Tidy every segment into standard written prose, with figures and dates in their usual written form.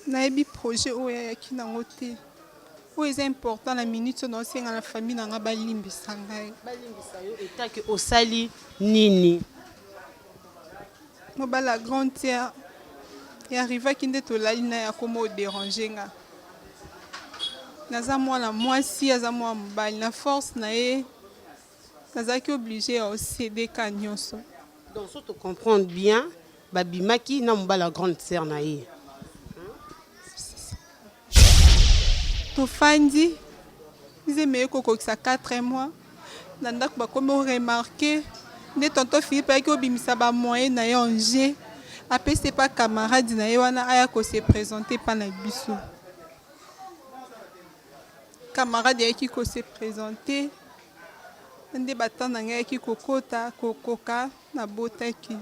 nayebi projet oyo ayaki nango te oyo eza important na minute oyo naosenga na famille nanga balimbisa ngai. Balimbisa yo etake osali nini? Mobala grande terre arrivaki nde tolali na ya koma odérange nga. Naza mwana mwasi aza mwana mobali na force na ye nazalaki obligé ya osede ka nyonso. Donc so to comprendre bien babimaki na mobala grande sœur na ye. Tofandi nzemeye kokokisa 4 mois na ndako bakomi oremarke nde tonton Philippe ayaki obimisa bamoyen na ye en jeu apesi pa camarade na ye wana aya kose présente pa na biso. Camarade ayaki kose présente nde batanda ngai ayaki kokota kokoka na botaki.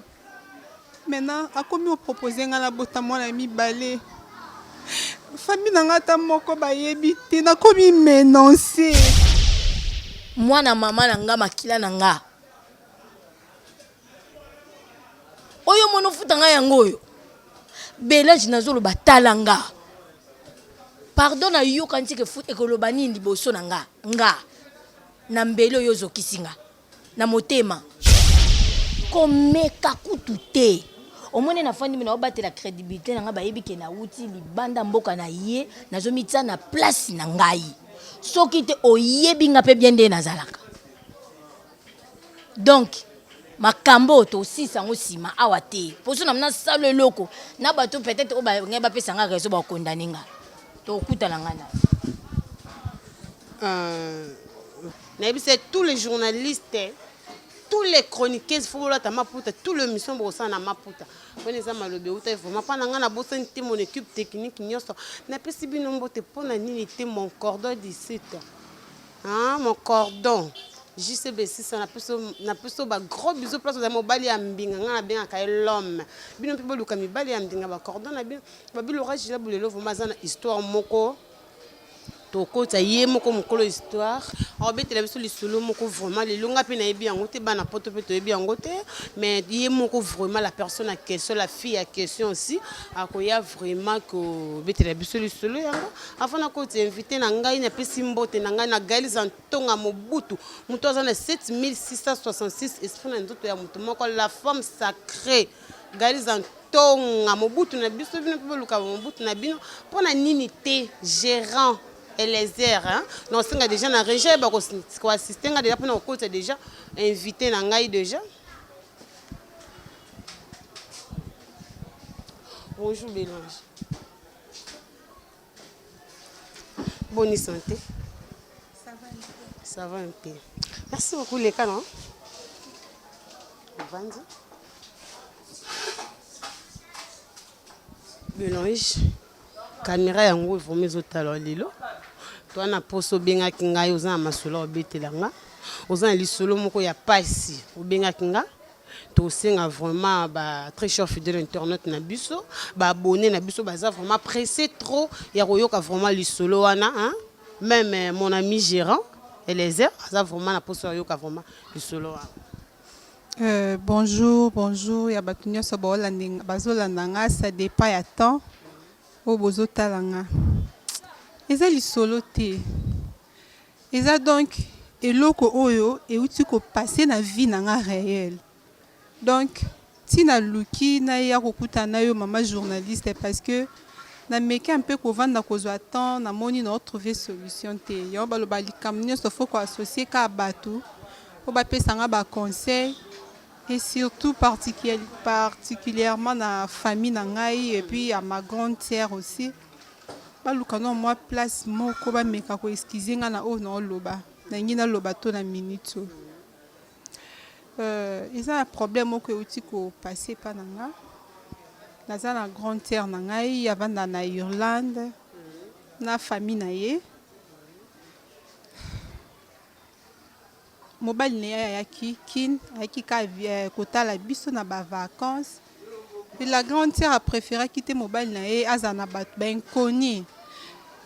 Maintenant akomi opropose nga na bota mwana mibale. Famille nanga ta moko bayebi te nakomi menoncer. Mwana mama nanga makila nanga. Oyo mono futanga yango oyo. Belage nazolo batalanga. Pardon na yo kanti ke foot ekoloba nini liboso nanga. Nga. Na mbele oyo zokisinga. Na motema. Komeka kutu te. Omone na fandi mina obatela crédibilité nanga bayebi ke na wuti libanda mboka na ye nazomitsa na place na ngai. Soki te oyebi nga pe bien de nazalaka. Donc makambo to sisa ngo sima awa te. Poso na mna salo eloko na bato peut-être oba ngeba pesa nga raison ba condamner nga. To kuta na ngana. Nayebi c'est tous les journalistes tous les chroniqueurs faut la maputa tout le mission bossa na maputa on eza malobe uta vraiment pas na ngana bossa nte mon équipe technique nyoso na pesi bino mbote pona nini te mon cordon 17 hein mon cordon JCB6 na peso ba gros bisous place za mobali ya mbinga ngana benga ka l'homme bino pe boluka mibali ya mbinga ba cordon na bino ba bilorage la bulelo vraiment za na histoire moko toko ta ye moko mokolo histoire obetela biso lisolo moko vraiment le longa pe na yebi yango te bana poto pe to yebi yango te mais ye moko vraiment la personne à question la fille à question aussi akoya vraiment ko betela biso lisolo yango afana ko te invité na ngai na pesi mbote na ngai na Gaël Zantonga Mobutu muto za na 7666 esprit na ndoto ya muto moko la femme sacrée Gaël Zantonga Mobutu na biso bino pe luka Mobutu na bino pona nini te gérant et les airs hein non c'est déjà na régie ba ko assister nga déjà pour côté déjà invité na ngai déjà. Bonjour Bélange. Bonne santé. Ça va un peu. Merci beaucoup les canons. Vandi. Bélange. Caméra yango vraiment ezotala lelo. Toi na poso benga kinga yo za masolo obetelanga. Oza lisolo moko ya pasi obenga kinga. To senga vraiment ba très cher fidèle internet na biso, ba abonné na biso baza vraiment pressé trop ya koyoka vraiment lisolo wana hein. Même mon ami gérant Eliezer ça vraiment na poso yoka vraiment lisolo wana. Bonjour ya bato nyonso bazolanda nga ça dépend ya temps o bozotalanga eza lisolo te eza donc eloko oyo euti ko passer na vie na nga réel donc tina luki na ya kokuta na yo mama journaliste parce que na meki un peu kovanda kozwa temps na moni na trouver solution te yo baloba likambo nyonso faut ko associer ka bato po bapesa nga ba conseil et surtout particulièrement na famille na ngai et puis à ma grande sœur aussi baluka no moi place moko ba meka ko excuser nga na o no loba na ngina loba to na minute ils ont un problème que outi ko passer pa nanga naza na grande sœur na ngai avanda na Irlande na famille na ye mobile ne ayaki kin ayaki ka kotala biso na ba vacances et la grande sœur a préféré quitter mobile na ye azana bat ben connu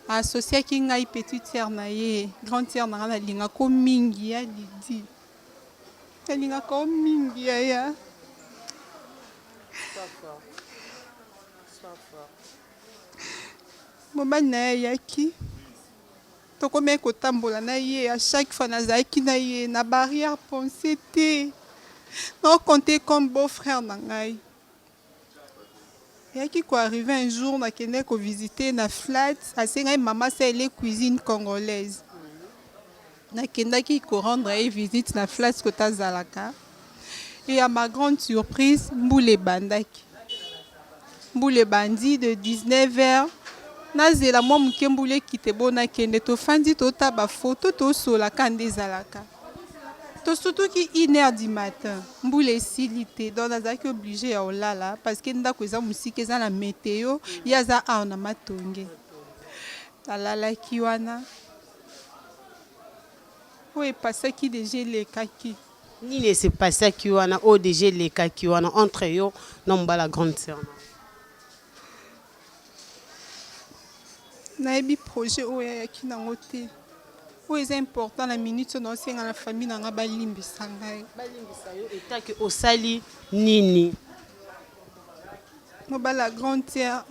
associé ki ngai petite sœur na ye grande sœur na na linga ko mingi ya Lidi linga ko mingi ya mobali na ye ayaki tokomeki kotambola na ye à chaque fois nazalaki na ye na barrière pensée te naokonte comme beau frère na ngai ayaki koarrive un jour nakende kovisite na flat asengai mama sa ele cuisine congolaise nakendaki korendre ye visite na flat kota azalaka et à ma grande surprise mbula ebandaki mbula ebandi de 19h nazela mwa moke mbula ekite bo nakende tofandi tota bafoto tosolaka nde ezalaka tosutuki 1h du matin mbula esili te donc nazalaki oblige ya olala parce que ndako eza mosika eza na meteo ye aza awa na matonge nalalaki wana oyo epasaki deja elekaki nini esepasaki wana oyo deja elekaki wana entre yo na mobala grande sœur nayebi projet oyo ayaki nango te oyo eza important na minute oyo naosenga na famille nanga balimbisa ngai balimbisa yo etake osali nini mobala grande sœur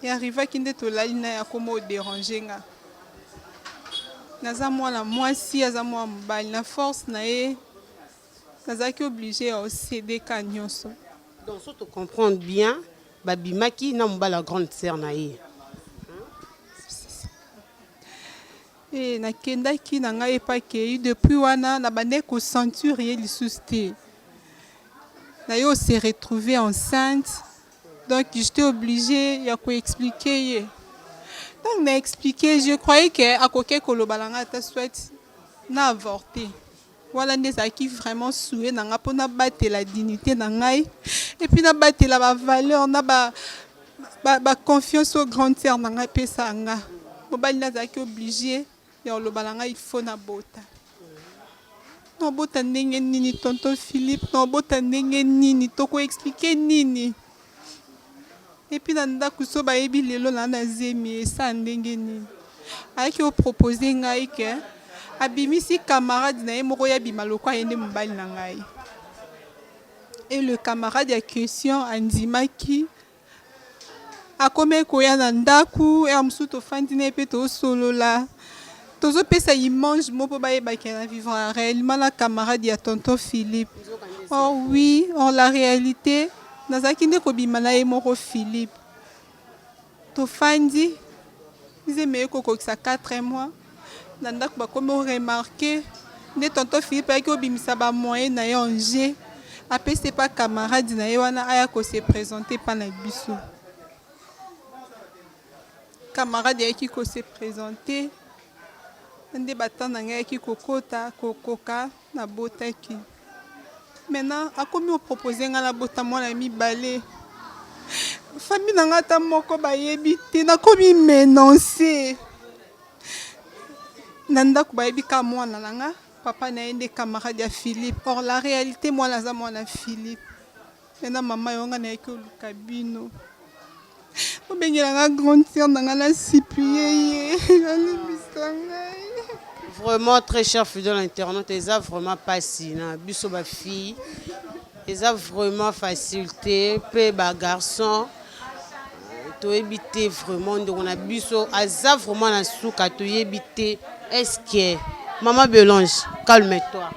earrivaki nde tolali na ye akoma odérange nga naza mwana mwasi aza mwana mobali na force na ye nazalaki oblige ya osede ka nyonso donc so tocomprendre bien babimaki na mobala grande sœur na ye e nakendaki na ngai epakei depuis wana na bande kosenture ye lisusu te na ye ose retrouver enceinte donc j'étais obligée ya koexpliquer ye donc na expliqué je croyais que akoki koloba na ngai ata soit na avorté wana nde ezalaki vraiment souhait na ngai mpo nabatela dignité na ngai et puis nabatela bavaleur na baconfiance au grande sœur na ngai epesa nga mobali nazalaki obligé ya oloba na ngai il faut nabota nabota ndenge nini tonton Philippe nabota ndenge nini tokoexplike nini epuis na ndako so bayebi lelo na zemi esa ndenge nini ayaki opropose ngai ke abimisi camarade na ye moko ya bima lokwa ye nde mobali na ngai et le camarade ya question andimaki akomi koya na ndako ya mosusu tofandi na ye mpe tosolola tozopesa image mo mpo bayebaki na vivre réellement na camarade ya tonton Philippe oh oui en la réalité nazalaki nde kobima na ye moko Philippe tofandi nzemeye kokokisa 4 mois na ndako bakomi oremarke nde tonton Philippe ayaki obimisa bamoyen na ye en jeu apesi pa camarade na ye wana aya kose présente pa na biso camarade ayaki kose présente nde batanda na ngai ayaki kokota kokoka nabotaki maintenant akomi opropose ngai nabota mwana mibale famille na ngai ata moko bayebi te nakomi menonce na ndako bayebi ka mwana na nga papa na ye nde camarade ya Philippe or la réalité mwana aza mwana Philippe maintenant mama yonga nayaki oluka bino obengela nga grande sœur na nga nasiplie ye nalimbisa ngai vraiment très cher fidèle internaute eza vraiment pasi na biso bafille eza vraiment facilité mpe bagarçon toyebi te vraiment ndeko na biso aza vraiment na suka toyebi te est-ce que maman Belange calme-toi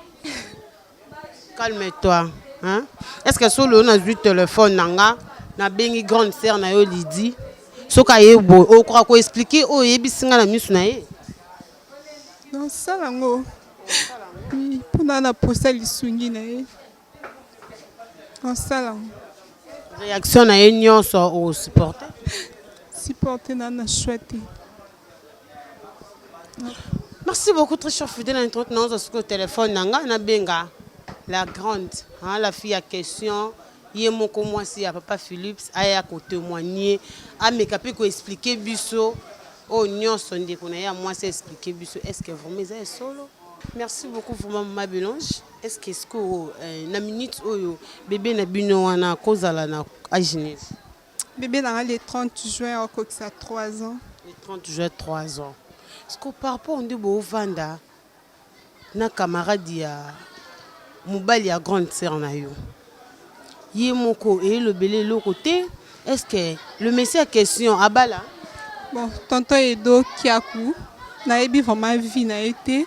calme-toi hein? Est-ce que solo nazwi téléphone nanga na bengi grande sœur na yo Lydie soka ye boy okora ko expliquer oyo yebisi nga na misu na ye nosala yango mpona na posa lisungi na ye nosala yango réaction na ye nyonso osupporte supporte na chouette. Merci beaucoup très cher fidèle internaute na ozo au téléphone nanga na benga la grande hein, la fille à question ye moko mwasi ya papa Philippe aya ko témoigner ameka pe ko expliquer biso o nyonso ndeko na ya mwasi expliquer biso est-ce que vraiment ça est solo. Merci beaucoup vraiment Maman Belange. Est-ce que na minute oyo bébé na bino wana kozala na à Genève. Bébé na le 30 juin au ça 3 ans. Le 30 juin 3 ans. Est-ce que par rapport on dit bo vanda na camarade ya mobali ya grande sœur na yo. Yé moko et le belé le côté est-ce que le monsieur a question abala Bon, tonton Edo Kiakou, naebi vraiment vie na été.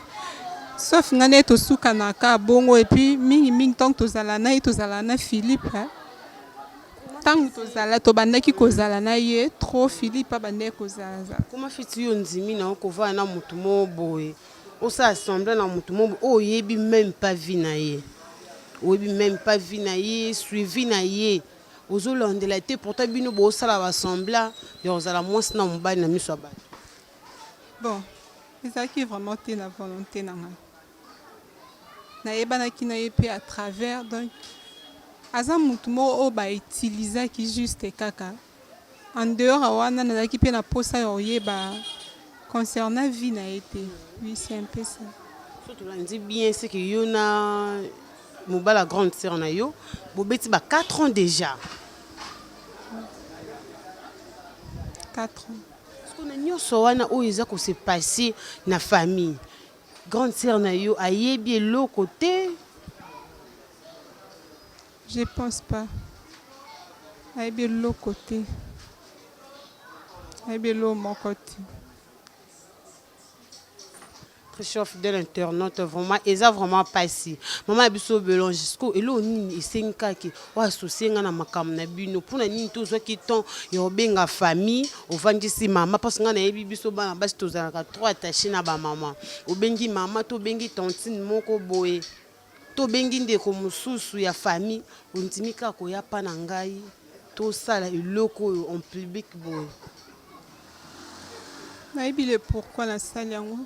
Sauf ngane to suka na ka bongo et puis mingi tant tozala na Philippe. Tant tozala to bandaki kozala na ye trop Philippe bandaki kozala. Comment fais-tu on dimi na ko va na mutu mo boy. O sa assemblée na mutu mo o yebi même pas vie na ye. O yebi même pas vie na ye, suivi na ye. Ozolandela te pourtant bino bo sala assemblée, yo zala mwasi na mbali na miso ba. Bon, c'est qui vraiment té na volonté na nga. Na yebana ki na yepe à travers donc aza mutu mo o ba utiliser ki juste kaka. En dehors wana na ki pe na posa yo yeba concernant vie na été. Oui, c'est un peu ça. Surtout là, on dit bien c'est que yo na Mobala grande sœur na yo, bobeti ba 4 ans déjà. 4 ans. Parce qu'on a nyonso wana o eza ko se passer na famille. Grande sœur na yo ayebi lo côté. Je pense pas. Ayebi l'autre côté. Ayebi l'autre mon côté. Très cher fidèle internaute, vraiment, ils ont vraiment passé. Maman a biso belon jusqu'au et l'on ni senka qui ou associé na makam na bino pour na ni tous qui ton yo benga famille au vandi si maman parce que na yebi biso bana basi tozalaka trop attaché na ba maman. O bengi maman to bengi tontine moko boye. To bengi ndeko mususu ya famille ontimika ko ya pa na ngai to sala eloko en public boye. Na yebi le pourquoi la salle yango.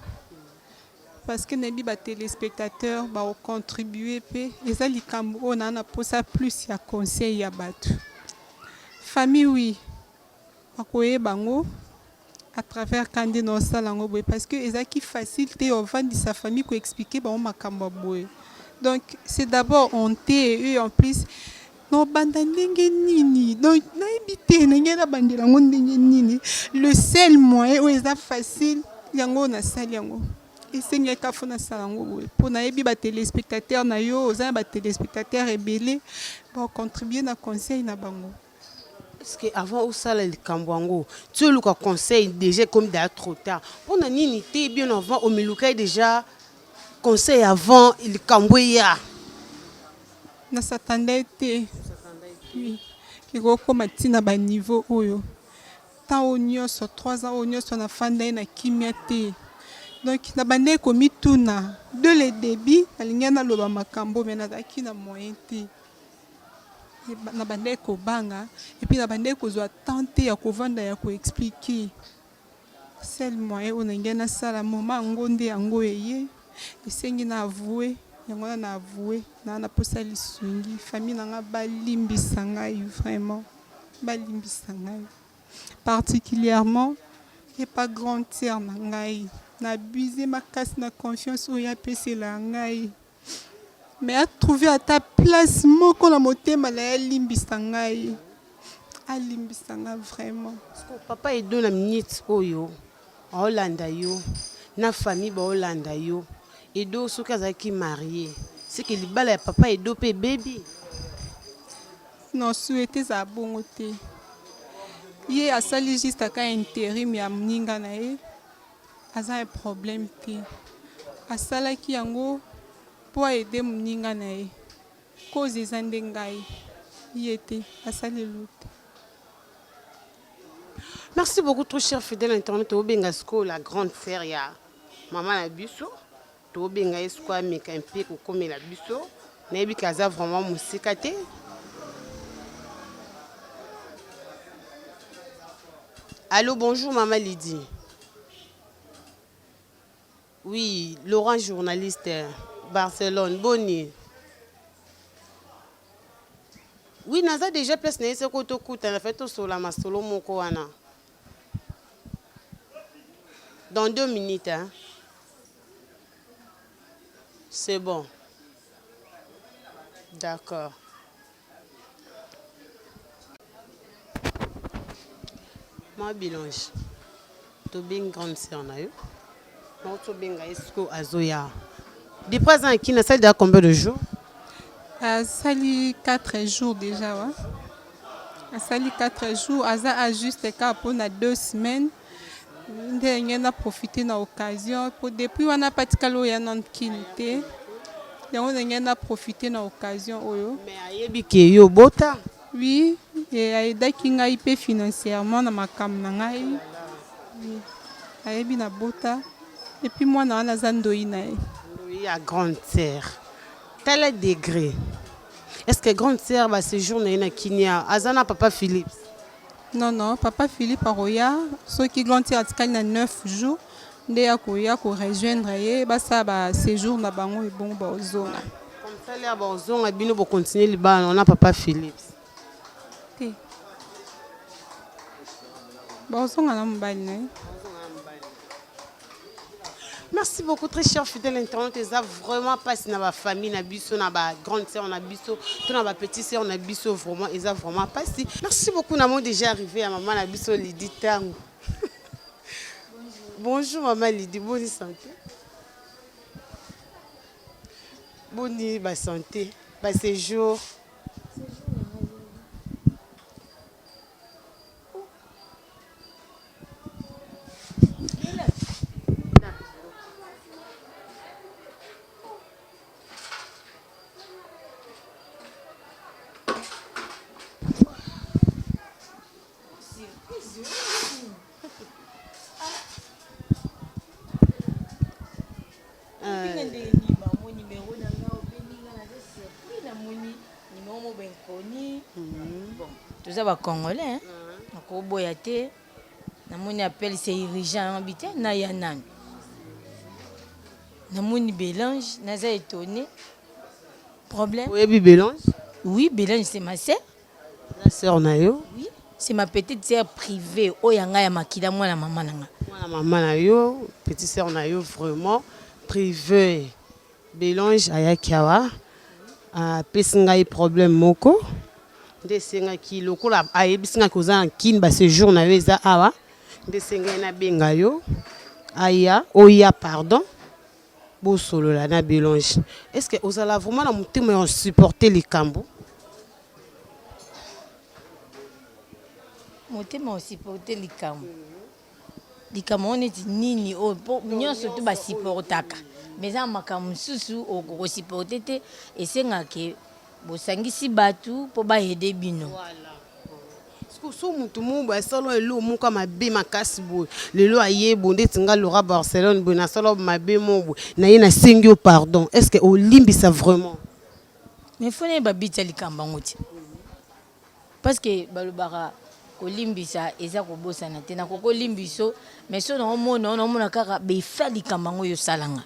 Parce que les téléspectateurs vont contribuer et ça les on a pour ça plus ya conseil ya batu famille oui akoye bango à travers kandi no salango boy parce que eza qui facilité au vent de sa famille ko expliquer ba makambo boy donc c'est d'abord honté et en plus no banda ndenge nini donc na ebité na ngela bandela ngo ndenge nini le seul moyen où eza facile yango na sali yango. Et c'est une cafona salango pour na yebi ba téléspectateurs na yo oza ba téléspectateurs rebellés pour contribuer na conseil na bango. Parce que avant au sala le kambwango tu le conseil déjà comme d'ailleurs trop tard pour na nini té bien avant au milukai déjà conseil avant il kambweya na s'attendait té oui qui goko matina ba niveau oyo ta onyo so 3 ans onyo so na fanda na kimia té. Donc, na bande komi tuna de le débit alinga na loba makambo mais na daki na moyen te na bande ko banga et puis na bande ko zo tenter ya ko vanda ya ko expliquer seul moyen on ngena sala moment ngonde yango eye esengi na avouer yango na avouer na posa lisungi famille na balimbisa ngai vraiment balimbisa ngai particulièrement et pas grande sœur na ngai na abusé ma casse na confiance ou ya pese la ngai mais a trouvé à ta place moko na motema la limbisa ngai a limbisa ngai vraiment parce que papa est dans la minute oyo Hollanda yo na famille ba Hollanda yo et do so kazaki marié c'est que libala ya papa et do pe baby non souhaité za bongo te ye asali juste aka intérim ya mninga na ye aza un problème te asalaki yango po aider mninga na ye cause eza nde ngai ye te asalelo te. Merci beaucoup trop cher fidèle internet to benga sko la grande sœur ya maman na biso to benga esko ameka mpe ko komela biso na yebi kaza vraiment musika te. Allô, bonjour maman Lydie. Oui, Laurent, journaliste, Barcelone, Bonnie. Oui, naza déjà place na yese koto kuta na fait sur la masolo moko wana. Dans 2 minutes hein. C'est bon. D'accord. Moi bilange. To bien grande sœur na yo. Notre benga esko azoya. Depuis un qui n'a salle de combien de jours? Sali 4 jours déjà ouais. asali 4 jours aza ajuste ka mpona 2 semaines nde ngai na profite na occasion po depuis wana patikala oyo ya nano kini te yango ndenge na profite na occasion oyo mais ayebi ke yo bota oui aidaki ngai mpe financièrement na makambo na ngai ayebi na bota epuis mwana wana aza ndoi na ye ya grande sœur tel degré est-ce que grande sœur ba séjour na ye na kinia aza na papa Philippe? Non, papa Philippe akoya soki grande sœur atikali na 9 jours nde akoya korejoindre ye basala baséjour na bango ebongo baozonga comme ça le bazonga bino bokontinue libala na papa Philippe te baozonga na mobali na ye. Merci beaucoup, très cher fidèle internaute. Ils ont vraiment passé dans ma famille, dans ma grande sœur, dans ma petite sœur, vraiment, ils ont vraiment passé. Merci beaucoup, nous avons déjà arrivé à maman Nabiso Lydie Tango. Bonjour maman Lydie, bonne santé. Bonne santé, bon séjour. Tous les Congolais, Koboyate, namoni appelle c'est irrigeant habité na yanan. Namoni Bélange, naza étonné. Problème? Oui, Bélange. Oui, Bélange c'est ma sœur. La sœur Nayo. Oui, c'est ma petite sœur privée. Oyanga ya makila moi la maman nanga. Moi la maman Nayo, petite sœur Nayo vraiment privée. Bélange ayakiawa. Pesinga problème moko. Ndesenga ki lokola ayebisinga koza nkini ba séjour na yo eza awa ndesenga na benga yo aya oya pardon bo solo la na Bélange est-ce que ozala vraiment na mutema ya supporter likambo mutema o supporter likambo likambo oneti nini o nyonso to ba supportaka mais za makambo susu o ko supporter te esenga ke bosangisi batu po ba aider bino. Voilà. So mutu mu ba solo elo mu ka mabe makasi bo lelo aye bonde tinga Laura Barcelone bo na solo mabe mo na ye na singio pardon est-ce que olimbisa vraiment mais fone ba bita likamba ngoti parce que balobara kolimbisa eza kobosa na te na kolimbiso mais so na mona kaka be fa likamba ngo yo salanga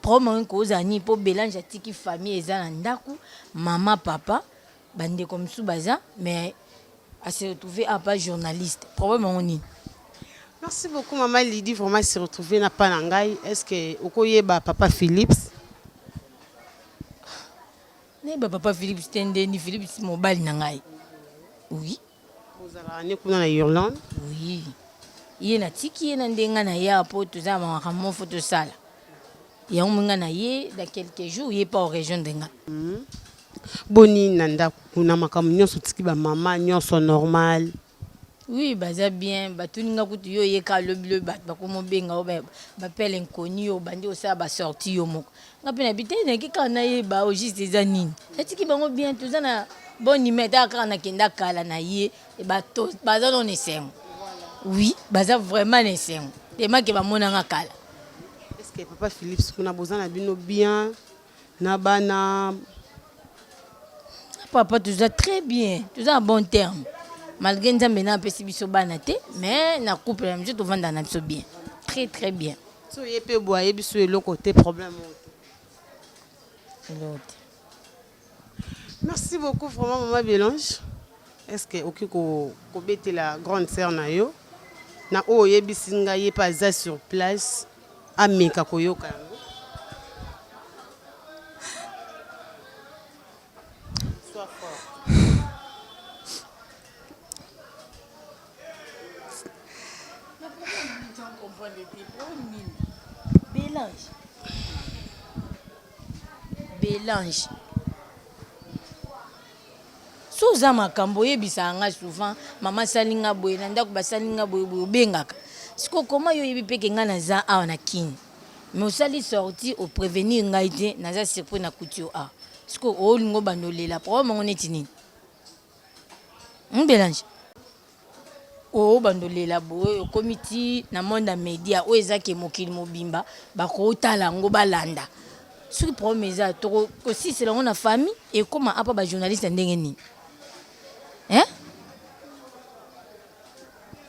problème ko zani po Bélange atiki famille eza na ndaku maman papa bande comme sous baza mais à se retrouver à pas journaliste problème on ni. Merci beaucoup maman Lydie vraiment se retrouver na panangai est-ce que okoyeba papa Philippe ne ba papa Philippe stende ni Philippe mobile na ngai oui ozala ne kuna na Irlande oui ye na tiki ye na ndenga na ya po to za ma ramo photo sala ya umunga na ye dans quelques jours ye pas au région denga boni nanda kuna makamu nyonso tiki ba mama nyonso normal oui baza bien batuninga kutu yo ye ka lobilo bat bakomo benga ba pele nkoni yo bandi osa ba sorti yo moko ngapena bitene ki kana ye ba o juste za nini tiki bango bien tout ça na bon imeta kana kenda kala na ye e ba to baza non esengo oui baza vraiment esengo tema ke ba monanga kala. Est-ce que papa Philippe kuna bozana bino bien na bana papa tout ça très bien tout ça en bon terme malgré nzambe na pesi biso bana te mais na couple na biso to vanda na biso bien très très bien so yepe boye biso eloko te problème l'autre. Merci beaucoup vraiment maman Bélange est-ce que okiko ko bete la grande sœur na yo na o yebisinga ye pas za sur place ameka koyoka yango sois fort. Bélange soza makambo yebisa nga souvent mama salinga boye na ndako basalinga boye bengaka siko koma yo yebi peke nga naza awa na kini mais osali sorti au prévenir ngai te naza surpris na kutio a siko olingo bandolela problème ngo neti nini Bélange o bandolela boye okomiti na monde ya média o ezake mokili mobimba bakotala ngo balanda soki problème eza toko kosisela ngo na famille ekoma apa bajournaliste ndenge nini hein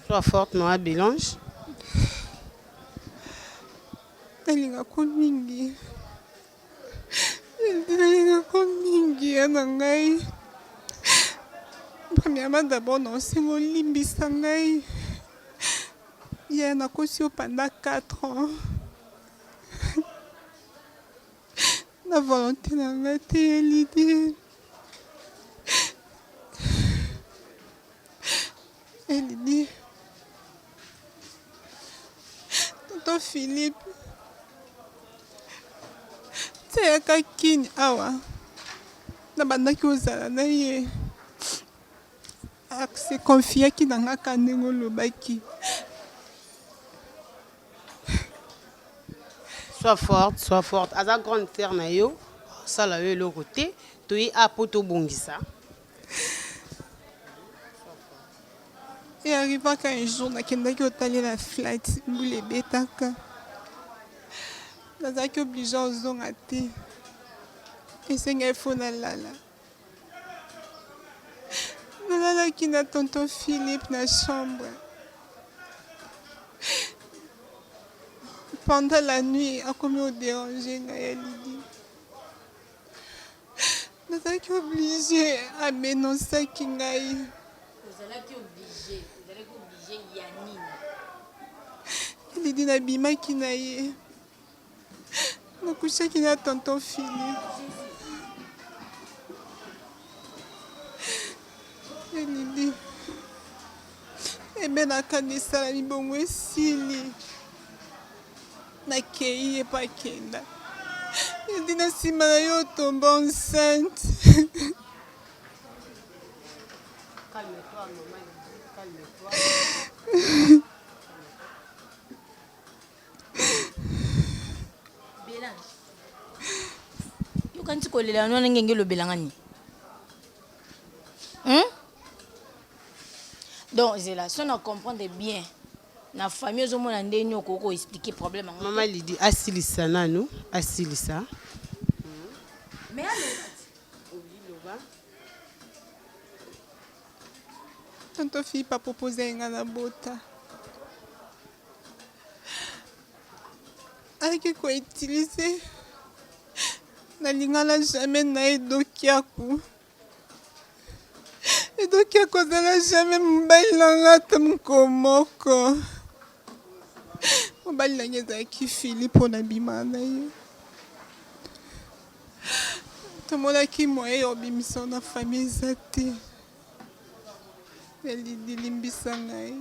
Sois forte Noa Bélange. nalingako mingi nalingako mingi ya na ngai premièrement d'abord naosenga olimbisa ngai ya nakosi yo pendant 4 ans na volonté na ngai te ya lidi elidi tonton Philippe teyaka kini awa nabandaki ozala na ye se confiaki na nga ka ndenge olobaki Sois forte. Aza grande sœur na yo, sala yo eloko te, toyi apo tobongisa. et arrivaka un jour nakendaki otalela flight mbula ebetaka nazalaki oblige ozonga te esenga efo nalala nalalaki na tonton Philippe na chambre pendant la nuit akomi odéranger ngai ya lidi nazalaki oblige amenosaki ngai lidi nabimaki na ye nakushaki na tonton Philippe elidi ebe nakanisa libongo esili nakei ye po akenda elidi na nsima na yo otomba enceinte Calme-toi, maman, calme-toi. Bélange yo kanti kolela nwana ngenge lobelanga ni donc c'est là si on comprendre bien na famille ozomona ndeni okoko expliquer problème ngo Maman Lydie asilisa nanu, asilisa. mais tonton Philippe apropose nga na bota alaki koutilize nalingana jamais na edokiaku edokiaku azala jamais mobali na nga ata moko moko mobali na nge ezalaki Philippe mpo nabima na ye tomonaki moye ya obimisa na famille eza te elidi limbisa ngai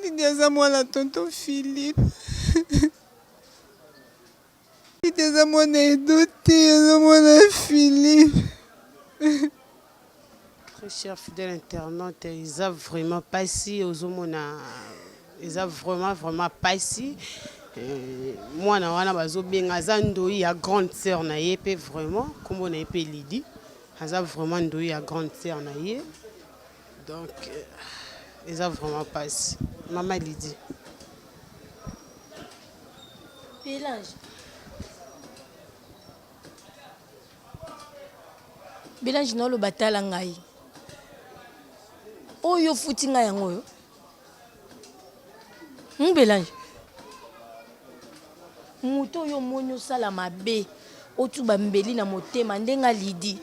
lidi aza mwana tonton Philippe lidi aza mwana edo te aza mwana Philippe. Très cher fidèle internaute, ils ont vraiment pas ici aux homona, ils ont vraiment pas ici. Moi na wana bazo benga zando ya grande sœur na yepé vraiment comme on a épé Lydie. Aza vraiment ndoi ya grande sœur na ye. Donc ils ont vraiment pas ici. Maman Lydie. Bélange Bélange na lo batala ngai oyo futi ngai yango yo Bélange muto yo moni osala mabe otuba mbeli na motema ndenga Lydie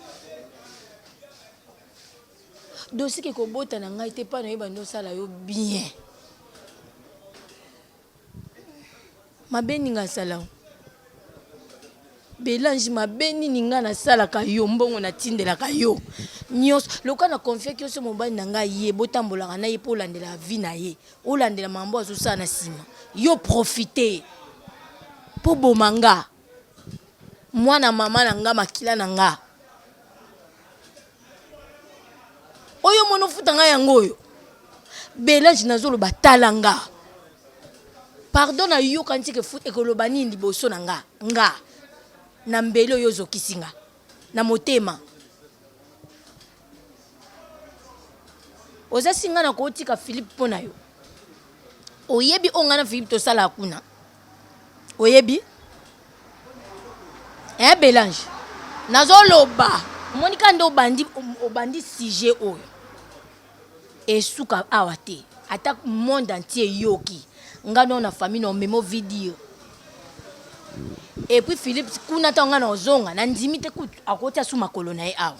dosi ke kobota na ngai te pa na yeba ndo sala yo bien mabe ninga sala Bélange mabe nini nga na sala ka yo mbongo na tindela ka yo nyos loka na confie ki oso mobali na ngai ye botambola na ye po landela vie na ye olandela mambo azo sala na sima yo profiter po bomanga mwana mama na nga makila na nga oyo mono futa nga yango oyo Belange nazoloba tala nga pardon na yo kanti ke foot ekoloba nini liboso na nga na mbele oyo ozokisi nga na motema oza singa na kotika Philippe mpo na yo oyebi onga na Philippe tosala kuna oyebi Belange nazoloba monika ndo obandi sujet oyo esuka awa te ata monde entier yoki nga na famille na memo video et puis Philippe kuna ta nga na ozonga na ndimi te kutu akoti asu makolo na ye awa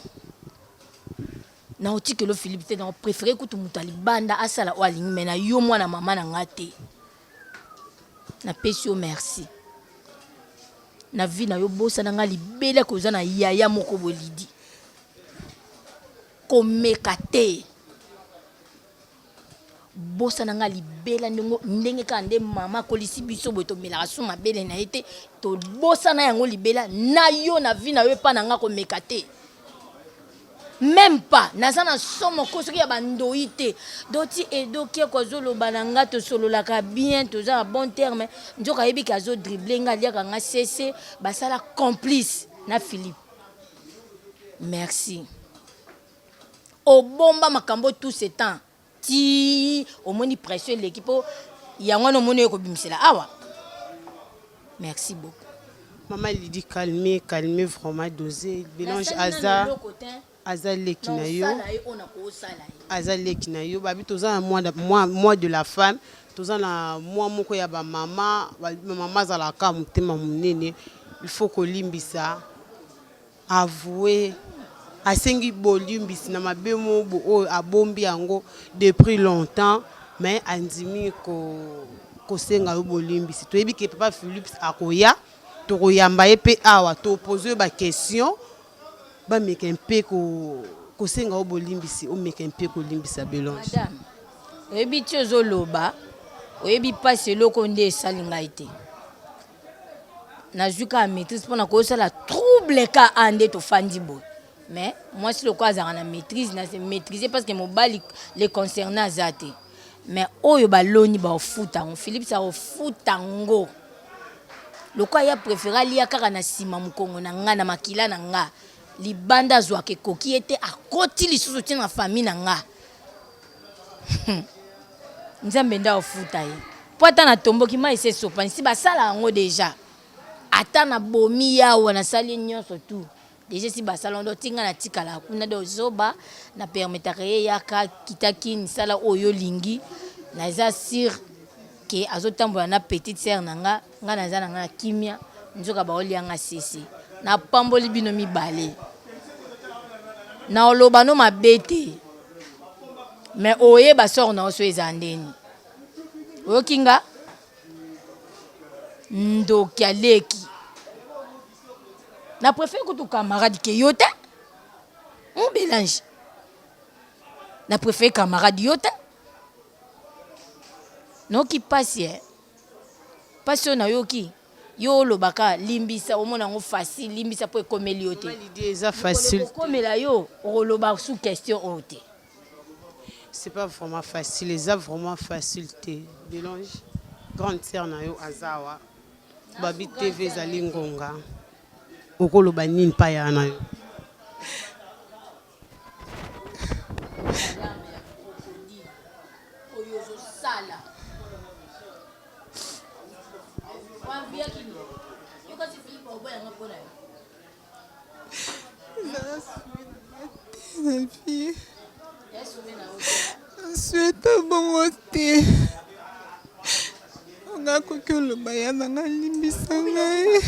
na otike lo Philippe te na préféré kutu mutali banda asala o alingi mais na yo mwana mama na nga te na pesi yo merci na vie na yo bosa na nga libele koza na yaya moko bolidi komeka te bosa na nga libela ndenge ka nde mama kolisi biso boye tomelaka so mabele na ye te to bosa na yango libela na yo na vie na yo epa na nga komeka te même pas naza na somo ko soki ya bandoi te doti edoki ekozoloba na nga tosololaka bien toza na bon terme nzoka ayebi ke azodrible nga aliaka nga sese basala complice na Philippe merci obomba makambo tout ce temps ti omoni pression l'équipe yango no moni ekobimisela awa merci beaucoup maman il dit calmer vraiment doser Belange azaleki na yo babi toza na mois de la femme toza na mois moko ya ba mama azalaka motema monene il faut kolimbisa avouer asengi bolimbisi na mabemo oyo abombi yango depuis longtemps mais andimi kosenga yo bolimbisi toyebi ke papa Philippe akoya tokoyamba ye pe awa topose ba question bameka mpe kosenga yo bolimbisi omeka mpe kolimbisa Belange madame oyebi ti ozoloba oyebi pasi eloko nde esali ngai te nazwi ka maîtrise mpona kosala trouble ka ande tofandi boye mais moi si le quoi azala na maîtrise na se maîtriser parce que mobali les concernés azate mais oyo baloni ba ofuta on Philippe ça ofuta ngo le quoi ya préféré lia kaka na sima mukongo na nga na makila na nga libanda zwa ke koki ete akoti lisusu tina na famille na nga nzambe nda ofuta ye po ata na tomboki ma ese sopani si basala yango déjà ata na bomi yawa na sali nyonso tout déjà si basala ndo tinga na tikala kuna do zoba na permettre ye yaka kitaki ni sala oyo lingi na za sir ke azotambola na petite sœur nanga nga na za nanga na kimia nzoka baoli yanga sese na pamboli bino mibale na oloba no mabete mais oye ba sor na oso ezandeni oyo kinga ndoki aleki na préfère que tu camarade ke yote on Belange na préfère camarade yote no ki passe passion na yoki yo lobaka limbisa omona ngo facile limbisa po ekomeli yote l'idée est facile komela yo oloba sous question ote c'est pas vraiment facile les a vraiment facilité Belange grande sœur na yo azawa babi TV zali ngonga okoloba nini pa ya na yo Sueta bongo te nga koki oloba ya nanga limbisa ngai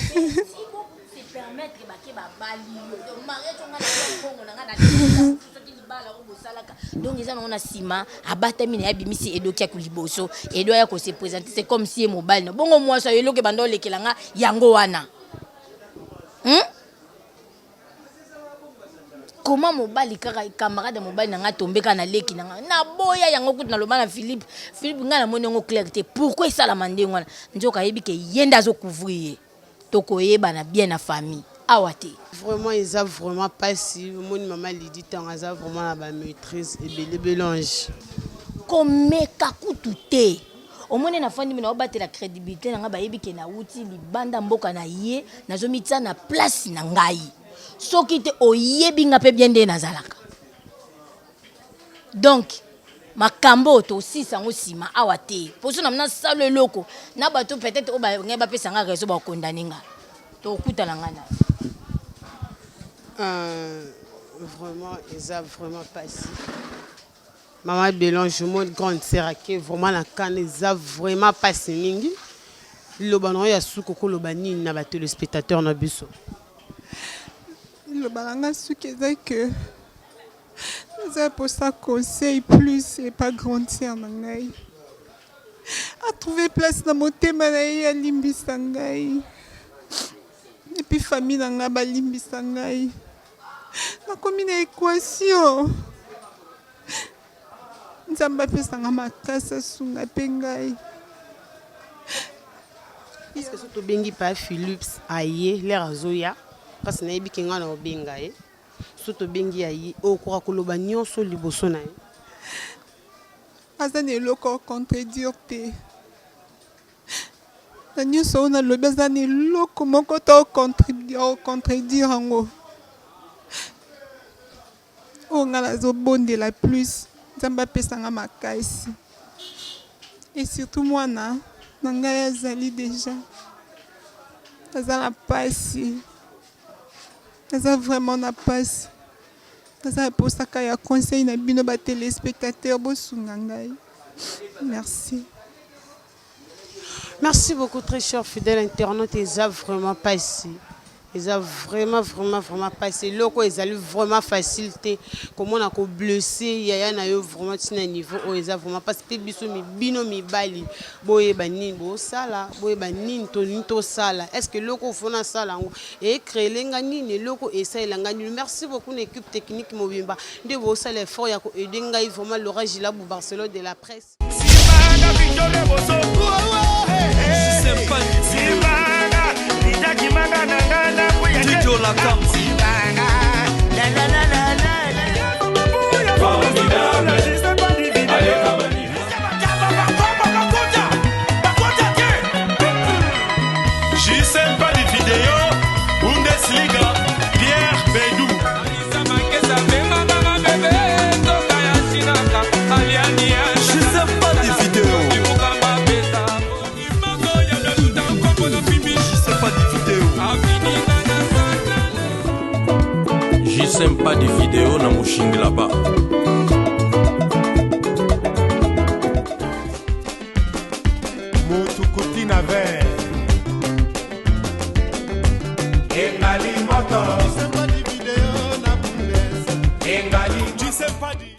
permettre bake babali yo mariage on a bongo na ngana soki libala o bosalaka donc ils ont na sima abatami na yabimisi edoki ya kuliboso edo ya ko se présenter c'est comme si mobile no bongo moi so yeloke bando lekelanga yango wana comment mobali kaka camarade mobali na nga tombeka na leki na nga na boya yango kutu na loba na Philippe nga na moni ngo clarté pourquoi ça la mande ngwana njoka yebi ke yenda zo couvrir tokoyeba na bien na famille awate. Vraiment, ils ont vraiment pas si. Mon maman Lydie, ils ont vraiment la maîtrise et le mélange. Comme kakutute. Au moins na fandi mina obate la crédibilité na nga bayebi ke na uti libanda mboka na ye na zomitsa na place na ngai. Soki te oyebi nga pe bien de nazalaka. Donc makambo to si sango sima awate. Poso na mna salo loko na bato peut-être o ba ngeba pesa nga rezo ba condamner nga. To okuta na nga na. Vraiment, ils ont vraiment passé. Maman Bélange, mon grande sœur, qui est vraiment la canne, ils ont vraiment passé. Le banon ya soukoko le bani na ba téléspectateur na biso. Le balanga souki que c'est pour ça conseil plus et pas grandir nangai. A trouver place dans mon thème à limbisangai. Et puis famille nanga ba limbisangai. Na commune équation. Nzamba pesanga makasa sunga pengai. Est-ce que tu bengi pas Philips aye les razoya parce que na yebi kinga na obenga e. Soto bengi aye o kwa koloba nyonso liboso na ye. Azane loko contredire te. Na nyonso na lobi azane loko moko to contredire ngo. O ngala zo bonde la plus. Nzamba pesanga makasi. Et surtout moi na ngai azali déjà. Azala pasi. Azala vraiment na pasi. Azala posaka ya conseil na bino ba téléspectateurs bosunga ngai. Merci. Merci beaucoup très cher fidèle internaute, ils ont vraiment passé. Ils ont vraiment passé. Loko ils allaient vraiment facilité. Comment on a blessé, yaya na yo vraiment tina niveau où ils ont vraiment passé. Biso mi bino mi bali. Boye banin bo sala, boye banin to sala. Est-ce que loko fona sala et créer l'engani ne loko et ça l'engani. Merci beaucoup l'équipe technique Mobimba. De bo sala effort ya ko aider ngai vraiment l'orage là pour Barcelone de la presse. J'aime pas des vidéos na mouching là-bas. Motukuti na ver. Engali moto.